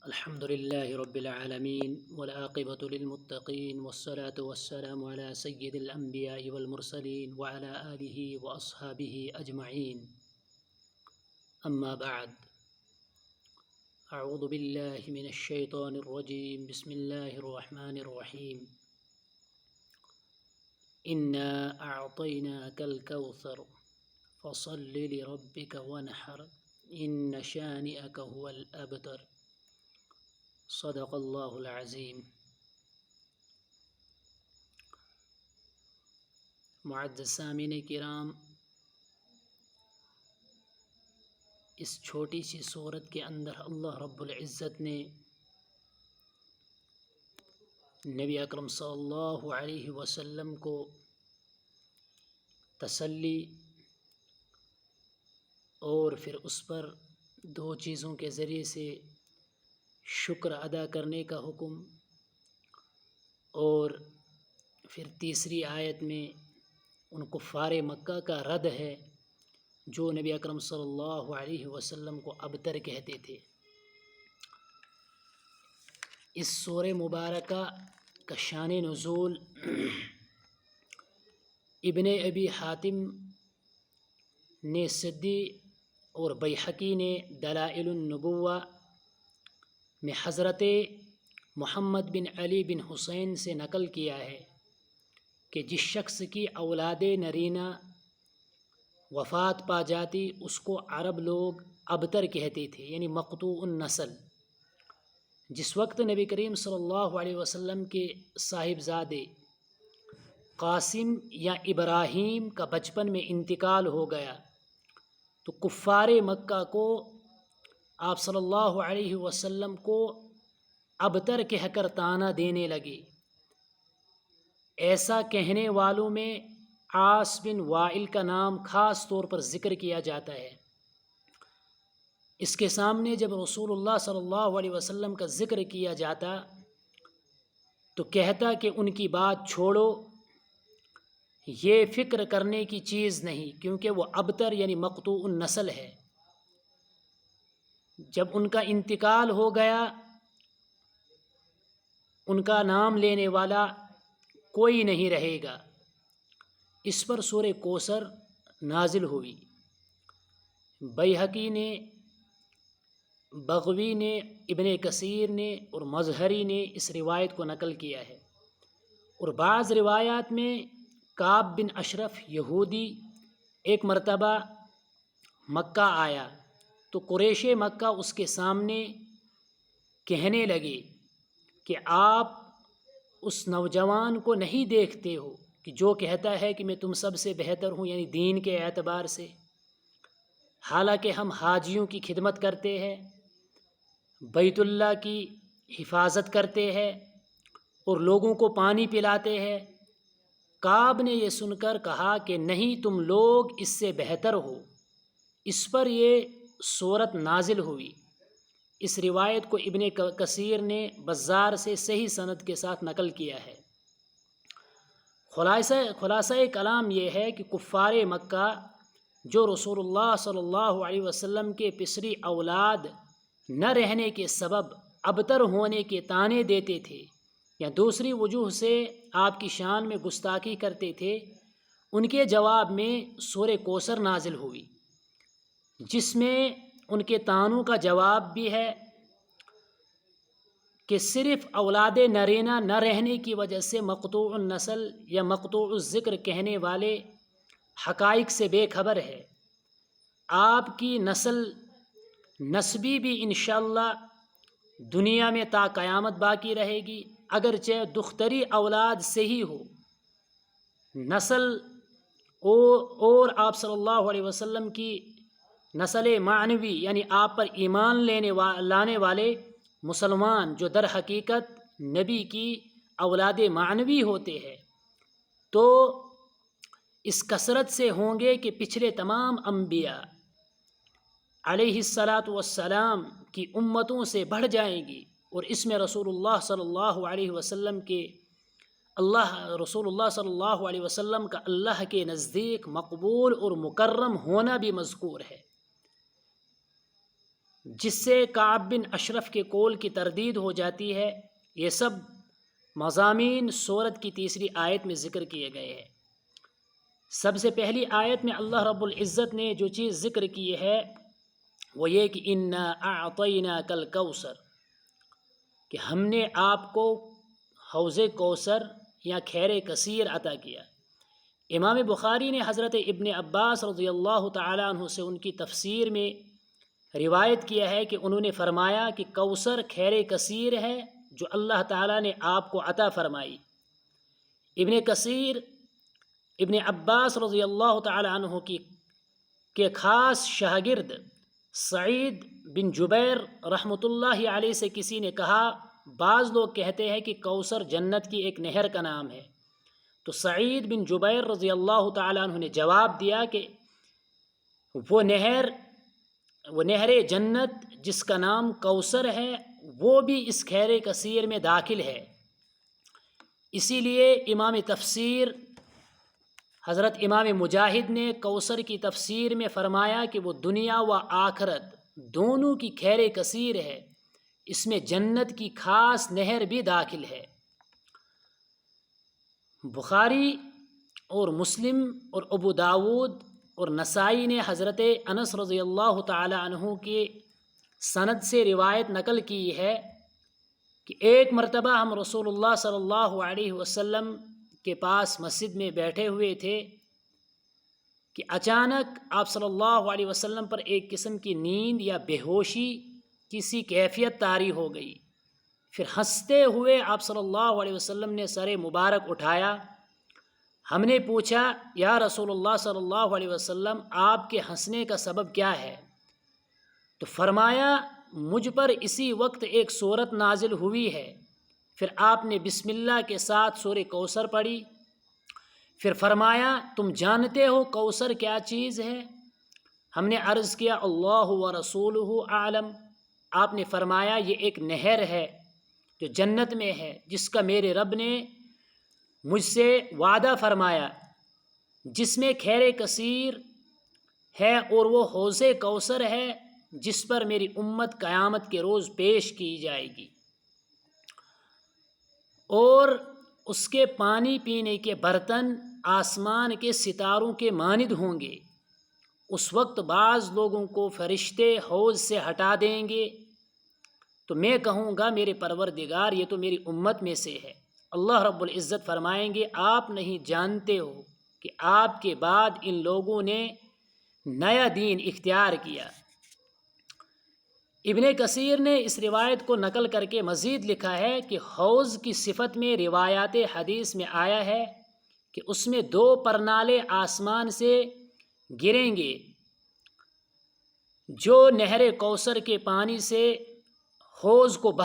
الحمد لله رب العالمين والعاقبة للمتقين والصلاة والسلام على سيد الأنبياء والمرسلين وعلى آله وأصحابه أجمعين. أما بعد، أعوذ بالله من الشيطان الرجيم. بسم الله الرحمن الرحيم. إنا أعطيناك الكوثر فصل لربك وانحر إن شانئك هو الأبتر. صدق اللہ العظیم. معزز سامعین کرام، اس چھوٹی سی سورت کے اندر اللہ رب العزت نے نبی اکرم صلی اللہ علیہ وسلم کو تسلی اور پھر اس پر دو چیزوں کے ذریعے سے شکر ادا کرنے کا حکم، اور پھر تیسری آیت میں ان کفار مکہ کا رد ہے جو نبی اکرم صلی اللہ علیہ وسلم کو ابتر کہتے تھے. اس سورہ مبارکہ کا شان نزول ابن ابی حاتم نے سدی اور بیہقی نے دلائل النبوہ میں حضرت محمد بن علی بن حسین سے نقل کیا ہے کہ جس شخص کی اولاد نرینہ وفات پا جاتی اس کو عرب لوگ ابتر کہتے تھے، یعنی مقطوع النسل. جس وقت نبی کریم صلی اللہ علیہ وسلم کے صاحبزادے قاسم یا ابراہیم کا بچپن میں انتقال ہو گیا تو کفار مکہ کو آپ صلی اللہ علیہ وسلم کو ابتر کہہ کر طعنہ دینے لگے. ایسا کہنے والوں میں عاص بن وائل کا نام خاص طور پر ذکر کیا جاتا ہے. اس کے سامنے جب رسول اللہ صلی اللہ علیہ وسلم کا ذکر کیا جاتا تو کہتا کہ ان کی بات چھوڑو، یہ فکر کرنے کی چیز نہیں، کیونکہ وہ ابتر یعنی مقطوع النسل ہے. جب ان کا انتقال ہو گیا ان کا نام لینے والا کوئی نہیں رہے گا. اس پر سورہ کوثر نازل ہوئی. بیہقی نے، بغوی نے، ابن کثیر نے اور مظہری نے اس روایت کو نقل کیا ہے. اور بعض روایات میں کعب بن اشرف یہودی ایک مرتبہ مکہ آیا تو قریش مکہ اس کے سامنے کہنے لگے کہ آپ اس نوجوان کو نہیں دیکھتے ہو کہ جو کہتا ہے کہ میں تم سب سے بہتر ہوں، یعنی دین کے اعتبار سے، حالانکہ ہم حاجیوں کی خدمت کرتے ہیں، بیت اللہ کی حفاظت کرتے ہیں اور لوگوں کو پانی پلاتے ہیں. کعب نے یہ سن کر کہا کہ نہیں، تم لوگ اس سے بہتر ہو. اس پر یہ سورت نازل ہوئی. اس روایت کو ابن کثیر نے بزار سے صحیح سند کے ساتھ نقل کیا ہے. خلاصہ کلام یہ ہے کہ کفار مکہ جو رسول اللہ صلی اللہ علیہ وسلم کے پسری اولاد نہ رہنے کے سبب ابتر ہونے کے طعنے دیتے تھے یا دوسری وجوہ سے آپ کی شان میں گستاخی کرتے تھے، ان کے جواب میں سورہ کوثر نازل ہوئی، جس میں ان کے طعنوں کا جواب بھی ہے کہ صرف اولاد نرینہ نہ رہنے کی وجہ سے مقطوع النسل یا مقطوع الذکر کہنے والے حقائق سے بے خبر ہے. آپ کی نسل نسبی بھی انشاءاللہ دنیا میں تا قیامت باقی رہے گی، اگرچہ دختری اولاد سے ہی ہو. نسل اور آپ صلی اللہ علیہ وسلم کی نسل معنوی یعنی آپ پر ایمان لانے والے مسلمان جو در حقیقت نبی کی اولاد معنوی ہوتے ہیں، تو اس کثرت سے ہوں گے کہ پچھلے تمام انبیاء علیہ الصلاۃ والسلام کی امتوں سے بڑھ جائیں گی. اور اس میں رسول اللہ صلی اللہ علیہ وسلم کا اللہ کے نزدیک مقبول اور مکرم ہونا بھی مذکور ہے. جس سے کعب بن اشرف کے قول کی تردید ہو جاتی ہے، یہ سب مضامین سورت کی تیسری آیت میں ذکر کیے گئے ہیں۔ سب سے پہلی آیت میں اللہ رب العزت نے جو چیز ذکر کی ہے وہ یہ کہ انا اعطیناک الکوثر، کہ ہم نے آپ کو حوض کوثر یا خیر کثیر عطا کیا۔ امام بخاری نے حضرت ابن عباس رضی اللہ تعالی عنہ سے ان کی تفسیر میں روایت کیا ہے کہ انہوں نے فرمایا کہ کوثر خیر کثیر ہے جو اللہ تعالیٰ نے آپ کو عطا فرمائی۔ ابن عباس رضی اللہ تعالی عنہ کے خاص شاگرد سعید بن جبیر رحمۃ اللہ علیہ سے کسی نے کہا، بعض لوگ کہتے ہیں کہ کوثر جنت کی ایک نہر کا نام ہے، تو سعید بن جبیر رضی اللہ تعالی عنہ نے جواب دیا کہ وہ نہر جنت جس کا نام کوثر ہے وہ بھی اس خیر کثیر میں داخل ہے۔ اسی لیے امام تفسیر حضرت امام مجاہد نے کوثر کی تفسیر میں فرمایا کہ وہ دنیا و آخرت دونوں کی خیر کثیر ہے، اس میں جنت کی خاص نہر بھی داخل ہے۔ بخاری اور مسلم اور ابو داود اور نسائی نے حضرت انس رضی اللہ تعالی عنہ کے سند سے روایت نقل کی ہے کہ ایک مرتبہ ہم رسول اللہ صلی اللہ علیہ وسلم کے پاس مسجد میں بیٹھے ہوئے تھے کہ اچانک آپ صلی اللہ علیہ وسلم پر ایک قسم کی نیند یا بے ہوشی کسی کیفیت طاری ہو گئی۔ پھر ہنستے ہوئے آپ صلی اللہ علیہ وسلم نے سر مبارک اٹھایا۔ ہم نے پوچھا، یا رسول اللہ صلی اللہ علیہ وسلم، آپ کے ہنسنے کا سبب کیا ہے؟ تو فرمایا، مجھ پر اسی وقت ایک سورت نازل ہوئی ہے۔ پھر آپ نے بسم اللہ کے ساتھ سورہ کوثر پڑھی۔ پھر فرمایا، تم جانتے ہو کوثر کیا چیز ہے؟ ہم نے عرض کیا، اللہ و رسولہ اعلم۔ آپ نے فرمایا، یہ ایک نہر ہے جو جنت میں ہے، جس کا میرے رب نے مجھ سے وعدہ فرمایا، جس میں خیر کثیر ہے، اور وہ حوض کوثر ہے جس پر میری امت قیامت کے روز پیش کی جائے گی، اور اس کے پانی پینے کے برتن آسمان کے ستاروں کے مانند ہوں گے۔ اس وقت بعض لوگوں کو فرشتے حوض سے ہٹا دیں گے تو میں کہوں گا، میرے پروردگار، یہ تو میری امت میں سے ہے۔ اللہ رب العزت فرمائیں گے، آپ نہیں جانتے ہو کہ آپ کے بعد ان لوگوں نے نیا دین اختیار کیا۔ ابن کثیر نے اس روایت کو نقل کر کے مزید لکھا ہے کہ حوض کی صفت میں روایات حدیث میں آیا ہے کہ اس میں 2 پرنالے آسمان سے گریں گے جو نہر کوثر کے پانی سے حوض کو بھر